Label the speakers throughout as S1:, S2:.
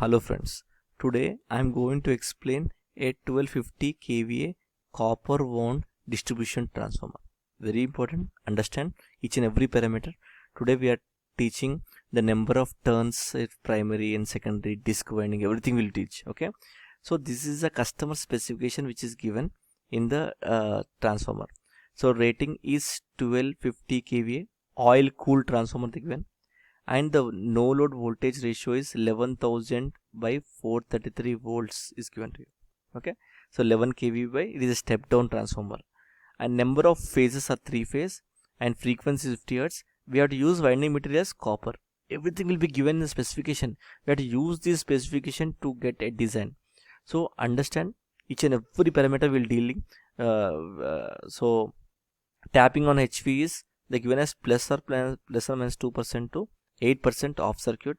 S1: Hello friends, today I am going to explain a 1250 kVA copper wound distribution transformer. Very important, understand each and every parameter. Today we are teaching the number of turns, primary and secondary, disc winding, everything we'll teach. Okay, so this is a customer specification which is given in the transformer. So rating is 1250 kVA oil cooled transformer given, and the no load voltage ratio is 11,000 by 433 volts is given to you. Okay, so 11 kV by, it is a step down transformer, and number of phases are 3 phase and frequency is 50 Hz. We have to use winding material as copper. Everything will be given in the specification. We have to use this specification to get a design. So understand each and every parameter we'll dealing. So tapping on HV is they given as plus or minus 2% to 8% off circuit,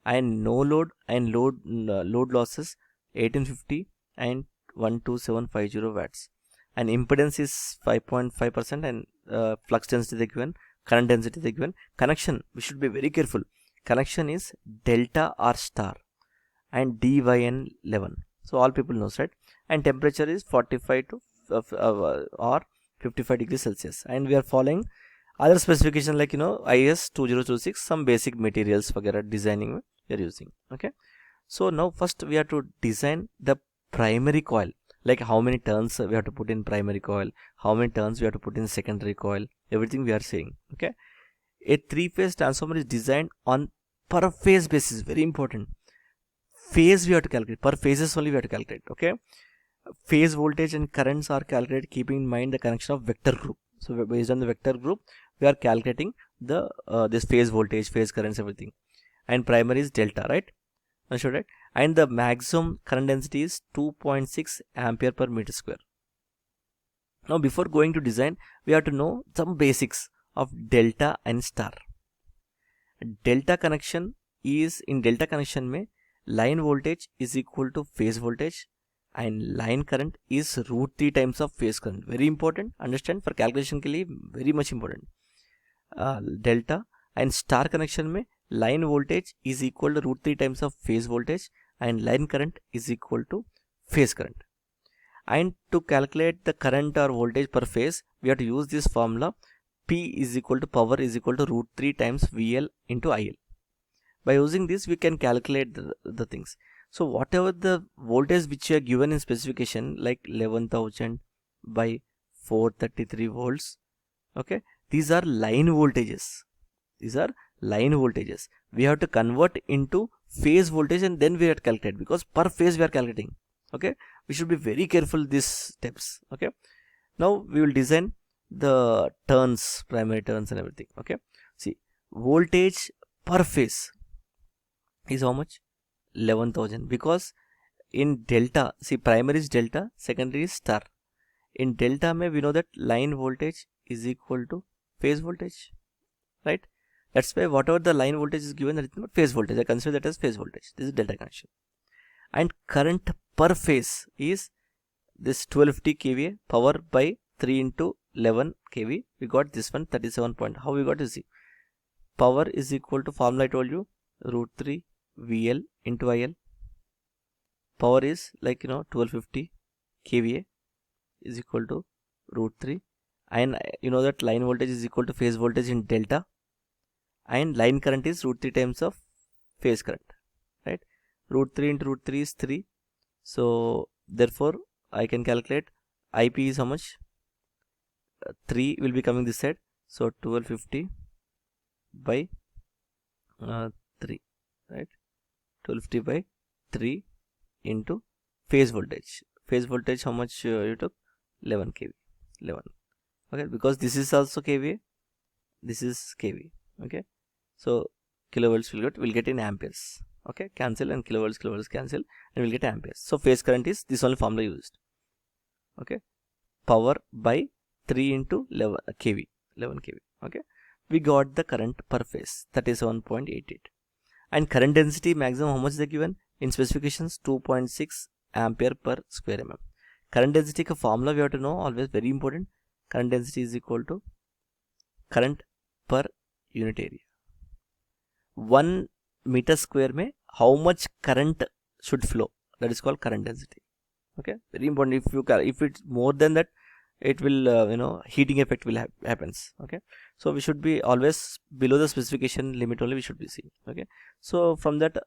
S1: and no load and load losses 1850 and 12750 watts, and impedance is 5.5%, and flux density they given, current density they given. Connection, we should be very careful. Connection is delta or star and DYN 11. So all people knows, right? And temperature is 45 to or 55 degrees Celsius, and we are following other specification like IS 2026, some basic materials for designing we are using. Okay, so now first we have to design the primary coil, like how many turns we have to put in primary coil, how many turns we have to put in secondary coil, everything we are saying. Okay, a 3-phase transformer is designed on per phase basis. Very important, phase we have to calculate, per phases only we have to calculate. Okay, phase voltage and currents are calculated keeping in mind the connection of vector group. So based on the vector group we are calculating the this phase voltage, phase currents, everything. And primary is delta, right? Understood, right? And the maximum current density is 2.6 ampere per meter square. Now before going to design, we have to know some basics of delta and star. Delta connection is, in delta connection mein line voltage is equal to phase voltage, and line current is √3 times of phase current. Very important, understand, for calculation के लिए very much important. Delta and star connection में line voltage is equal to √3 times of phase voltage, and line current is equal to phase current. And to calculate the current or voltage per phase, we have to use this formula: P is equal to power is equal to √3 times VL into IL. By using this we can calculate the things. So whatever the voltage which you are given in specification, like 11,000 by 433 volts, okay, these are line voltages. These are line voltages. We have to convert into phase voltage and then we have to calculate, because per phase we are calculating. Okay, we should be very careful these steps. Okay, now we will design the turns, primary turns and everything. Okay, see, voltage per phase is how much? 11,000, because in delta, see, primary is delta, secondary is star. In delta mein we know that line voltage is equal to phase voltage, right? That's why whatever the line voltage is given, that is not phase voltage. I consider that as phase voltage. This is delta connection. And current per phase is this 1250 kVA power by 3 into 11 kV. We got this one 37 point. How we got to see? Power is equal to, formula I told you, √3 VL into IL. Power is like 1250 kVA is equal to √3, and you know that line voltage is equal to phase voltage in delta, and line current is √3 times of phase current, right? √3 into √3 is 3. So therefore I can calculate IP is how much? 3 will be coming this side. So 1250 by 3, right? 1250 by 3 into phase voltage. Phase voltage how much you took? 11 kV. 11. Okay, because this is also kVA, this is kV. Okay, so kilovolts will get in amperes. Okay, cancel, and kilovolts cancel, and we'll get amperes. So phase current is this only formula used. Okay, power by 3 into 11 kV. Okay, we got the current per phase 37.88. And current density maximum, how much they given in specifications? 2.6 ampere per square mm. Current density ka formula we have to know, always very important. Current density is equal to current per unit area. 1 meter square में how much current should flow. That is called current density. Okay, very important. If it's more than that, it will heating effect will happens. Okay, so we should be always below the specification limit only we should be seeing. Okay, so from that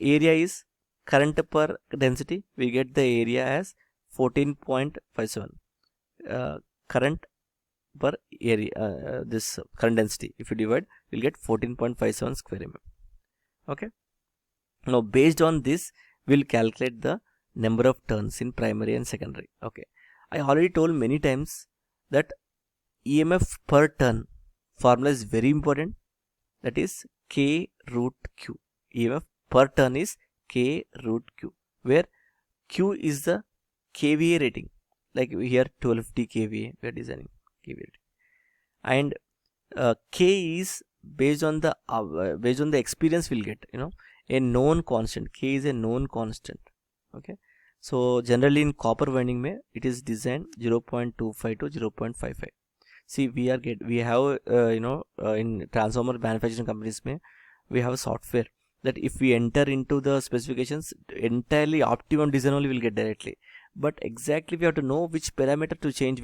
S1: area is current per density, we get the area as 14.57 current per area, this current density, if you divide, you'll get 14.57 square mm. Okay, now based on this we'll calculate the number of turns in primary and secondary. Okay, I already told many times that EMF per turn formula is very important, that is K root Q. EMF per turn is K root Q, where Q is the kVA rating, like here 1250 kVA we are designing kVA rating, and K is based on the experience we'll get, a known constant. K is a known constant. Okay, so generally in copper winding mein it is designed 0.25 to 0.55. See, we have in transformer manufacturing companies mein we have a software that if we enter into the specifications, entirely optimum design only will get directly, but exactly we have to know which parameter to change,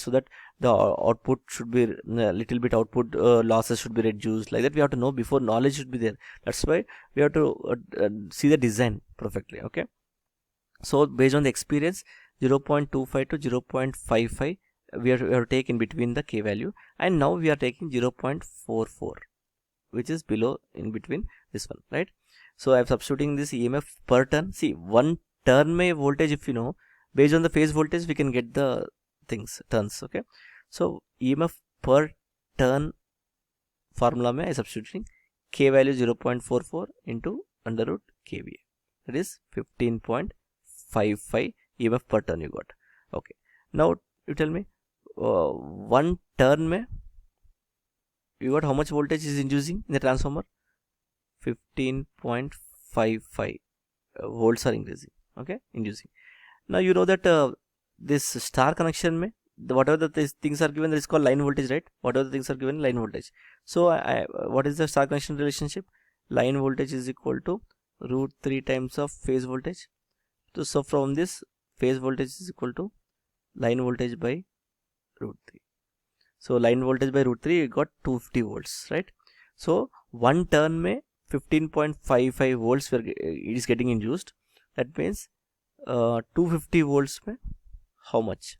S1: so that the output should be little bit output losses should be reduced, like that we have to know before, knowledge should be there. That's why we have to see the design perfectly. Okay, so based on the experience, 0.25 to 0.55 we have to take in between the K value, and now we are taking 0.44, which is below in between this one, right? So I am substituting this EMF per turn. See, one turn may voltage, if you know, based on the phase voltage we can get the turns. Okay, so EMF per turn formula mein I substituting K value 0.44 into under root kVA, that is 15.55 EMF per turn you got. Okay, now you tell me, one turn mein you got how much voltage is inducing in the transformer? 15.55 volts are increasing. Okay, inducing. Now you know that this star connection mein, whatever the things are given, that is called line voltage, right? Whatever the things are given, line voltage. So what is the star connection relationship? Line voltage is equal to root 3 times of phase voltage. So from this, phase voltage is equal to line voltage by root 3. So line voltage by root 3 you got 250 volts, right? So one turn mein 15.55 volts it is getting induced. That means 250 volts mein how much?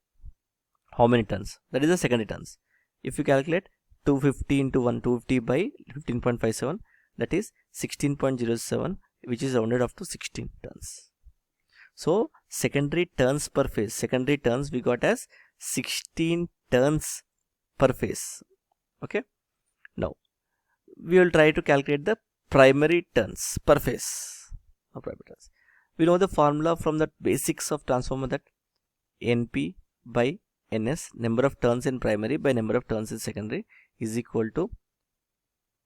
S1: How many turns? That is the secondary turns. If you calculate 250 into 1, 250 by 15.57, that is 16.07, which is rounded up to 16 turns. So secondary turns per phase, secondary turns we got as 16 turns per phase. Okay, now we will try to calculate the primary turns per phase of primary turns. We know the formula from the basics of transformer, that NP by NS, number of turns in primary by number of turns in secondary, is equal to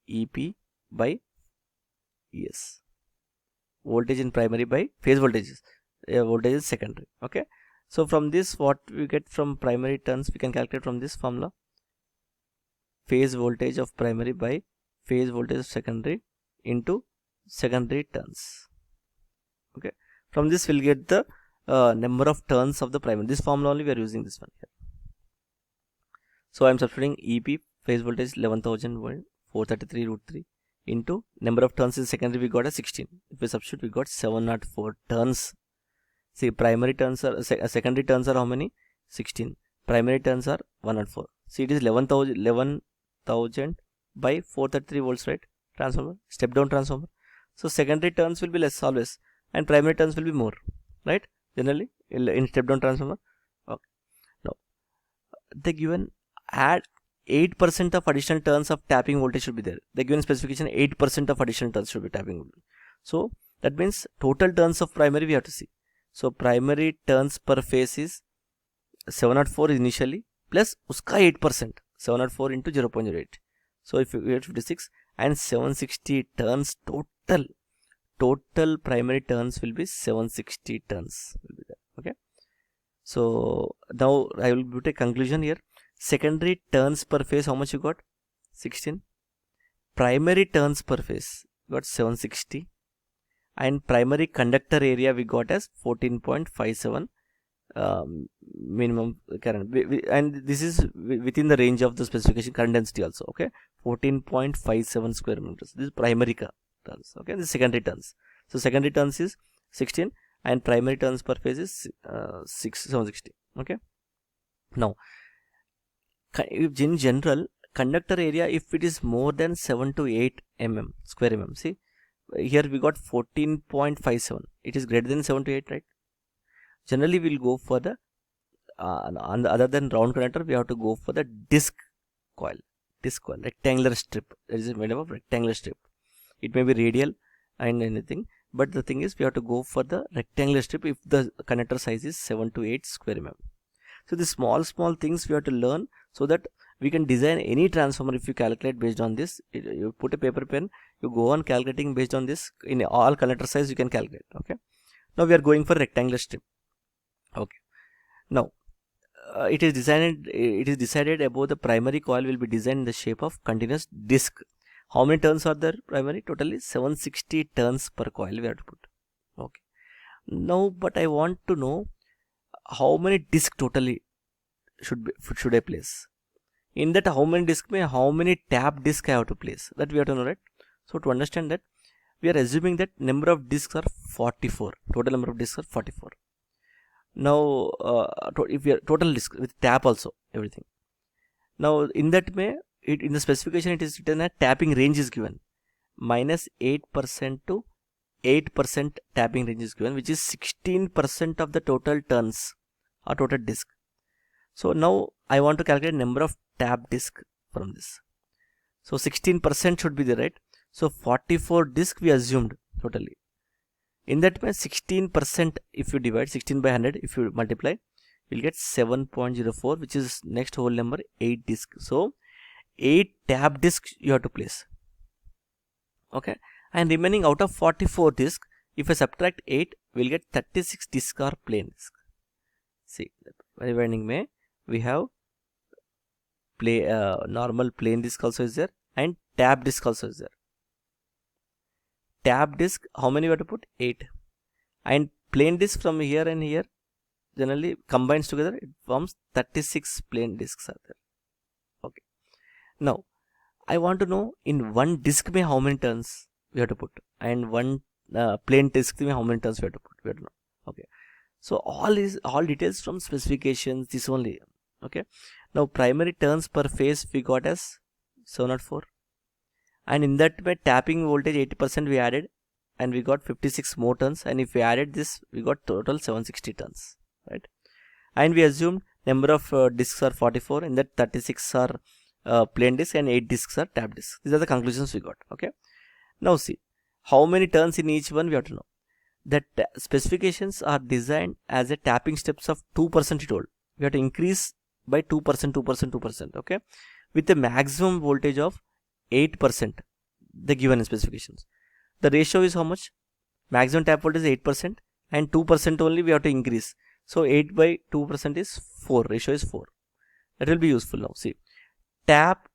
S1: EP by ES. Voltage in primary by phase voltages, voltage is secondary. Okay, so from this what we get from primary turns we can calculate from this formula, phase voltage of primary by phase voltage of secondary into secondary turns. Okay, from this we'll get the number of turns of the primary. This formula only we are using, this one here. So I am substituting EP, phase voltage 11,433 root 3 into number of turns in secondary we got a 16. If we substitute we got 704 turns. See, primary turns are secondary turns are how many? 16. Primary turns are 104. See, it is 11,000 by 433 volts, right? Transformer, step down transformer. So secondary turns will be less always, and primary turns will be more, right? Generally in step down transformer. Okay, now they given add 8% of additional turns of tapping voltage should be there. The given specification 8% of additional turns should be tapping voltage. So that means total turns of primary we have to see. So primary turns per phase is 704 initially plus uska 8%, 704 into 0.08. So if you get 56 and 760 turns total primary turns will be 760 turns will be there. Okay, so now I will put a conclusion here. Secondary turns per phase, how much you got? 16. Primary turns per phase got 760. and primary conductor area we got as 14.57 minimum current, and this is within the range of the specification current density also. Okay, 14.57 square meters. This is primary turns. Okay, this is secondary turns. So secondary turns is 16 and primary turns per phase is 760. Okay, now in general conductor area, if it is more than 7 to 8 mm square mm, see here we got 14.57, it is greater than 7 to 8, right? Generally we'll go for the other than round conductor, we have to go for the disc coil, rectangular strip. That is made up of rectangular strip. It may be radial and anything, but the thing is we have to go for the rectangular strip if the conductor size is 7 to 8 square mm. So the small things we have to learn so that we can design any transformer. If you calculate based on this, you put a paper pen, you go on calculating based on this, in all conductor size you can calculate. Okay, now we are going for rectangular strip. Okay, now it is decided about the primary coil will be designed in the shape of continuous disc. How many turns are there primary? Totally 760 turns per coil we have to put. Okay, now but I want to know how many disc totally should I place. In that how many disc may how many tap disc I have to place, that we have to know, right? So to understand that, we are assuming that number of discs are 44. Total number of discs are 44. Now if we are total disc with tap also everything. Now in that way, in the specification it is written that tapping range is given minus 8% to 8% tapping range is given, which is 16% of the total turns or total disc. So now I want to calculate number of tap disc from this. So 16% should be there, right? So 44 disc we assumed totally. In that way 16%, if you divide 16 by 100, if you multiply, you'll get 7.04, which is next whole number 8 disc. So 8 tap discs you have to place. Okay, and remaining out of 44 disc, if I subtract 8, we'll get 36 disc or plain disc. See, rewinding may we have normal plain disc also is there and tap disc also is there. Tap disc, how many we have to put? 8. And plain disc from here and here generally combines together, it forms 36 plain discs are there. Okay, now I want to know in one disc may how many turns we have to put, and one plain disc may how many turns we have to put, we have to know. Okay, so all details from specifications, this only. Okay, now primary turns per phase we got as 704, and in that way tapping voltage 80% we added, and we got 56 more turns, and if we added this we got total 760 turns, right? And we assumed number of discs are 44, in that 36 are plain disc and 8 discs are tap discs. These are the conclusions we got. Okay, now see how many turns in each one we have to know. That specifications are designed as a tapping steps of 2% it told. We have to increase by 2%. Okay, with a maximum voltage of 8%, the given specifications. The ratio is how much? Maximum tap voltage is 8% and 2% only we have to increase. So 8 by 2% is 4. Ratio is 4. That will be useful now. See, tap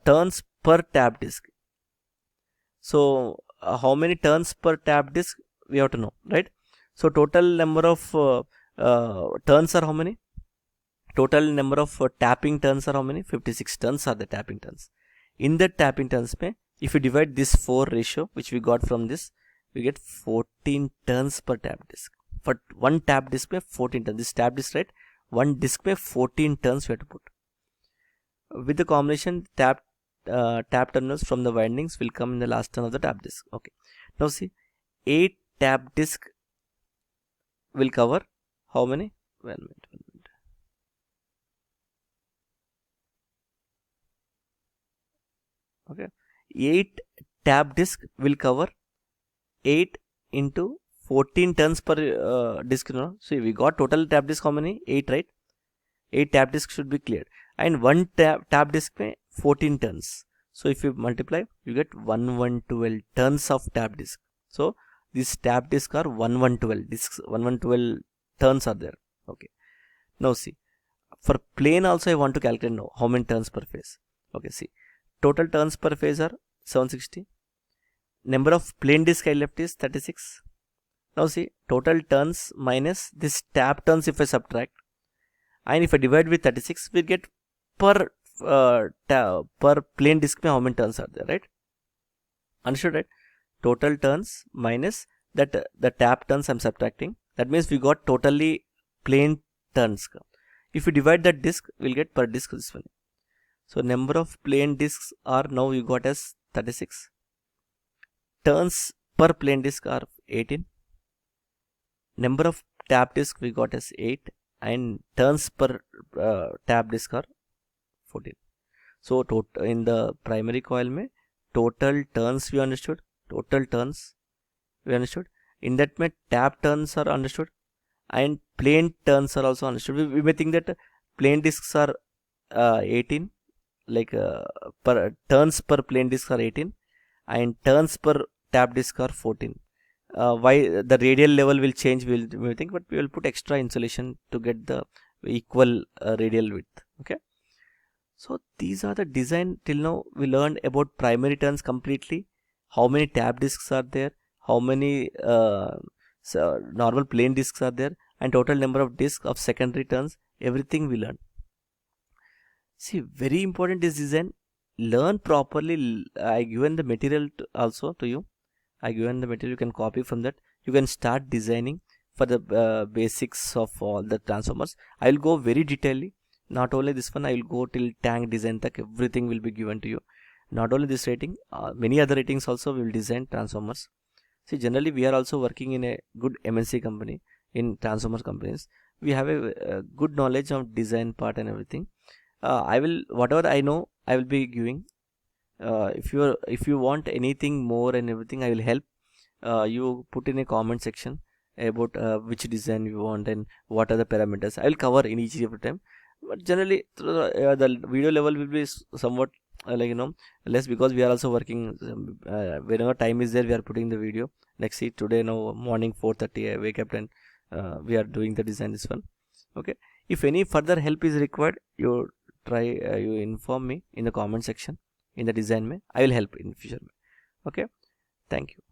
S1: turns per tap disc. So how many turns per tap disc we have to know, right? So total number of turns are how many? Total number of tapping turns are how many? 56 turns are the tapping turns. In the tapping turns may, if you divide this 4 ratio which we got from this, we get 14 turns per tap disc. For one tap disc may 14 turns. This tap disc, right? One disc may 14 turns we have to put. With the combination tap terminals from the windings will come in the last turn of the tap disc. Okay, now see, 8 tap disc will cover how many? 1 minute. Okay, 8 tap disc will cover 8 into 14 turns per disc. No? So we got total tap disc how many? 8, right? 8 tap disc should be cleared, and one tap disc may 14 turns. So if you multiply, you get 1112 turns of tap disc. So these tap disc are 1112 discs. 1112 turns are there. Okay, now see, for plane also I want to calculate now how many turns per phase. Okay, see, total turns per phase are 760. number of plain disk I left is 36. Now see, total turns minus this tap turns if I subtract, and if I divide with 36, we get per plain disk mein how many turns are there, right? Understood, right? Total turns minus that the tap turns I'm subtracting. That means we got totally plain turns. If you divide that disk, we'll get per disk this one. So number of plain disks are now you got as 36. Turns per plain disk are 18. Number of tap disk we got as 8, and turns per tap disk are 14. So in the primary coil mein total turns we understood. Total turns we understood. In that mein tap turns are understood, and plain turns are also understood. We may think that plain disks are 18, like per turns per plain disk are 18, and turns per tap disk are 14. Why the radial level will change, we'll think, but we will put extra insulation to get the equal radial width. Okay. So these are the design. Till now we learned about primary turns completely. How many tap disks are there? How many normal plain disks are there? And total number of disks of secondary turns. Everything we learned. See, very important is design. Learn properly. I given the material also to you. I given the material. You can copy from that. You can start designing for the basics of all the transformers. I will go very detailedly. Not only this one, I will go till tank design tak, everything will be given to you. Not only this rating, many other ratings also we will design transformers. See, generally we are also working in a good MNC company, in transformer companies. We have a good knowledge of design part and everything. I will, whatever I know, I will be giving. If you want anything more and everything, I will help. You put in a comment section about which design you want and what are the parameters. I will cover in each every time. But generally the video level will be somewhat less, because we are also working whenever time is there, we are putting the video. Like see, today now morning 4:30 I wake up and we are doing the design this one. Okay, if any further help is required, you inform me in the comment section in the design. I will help in future. Okay, thank you.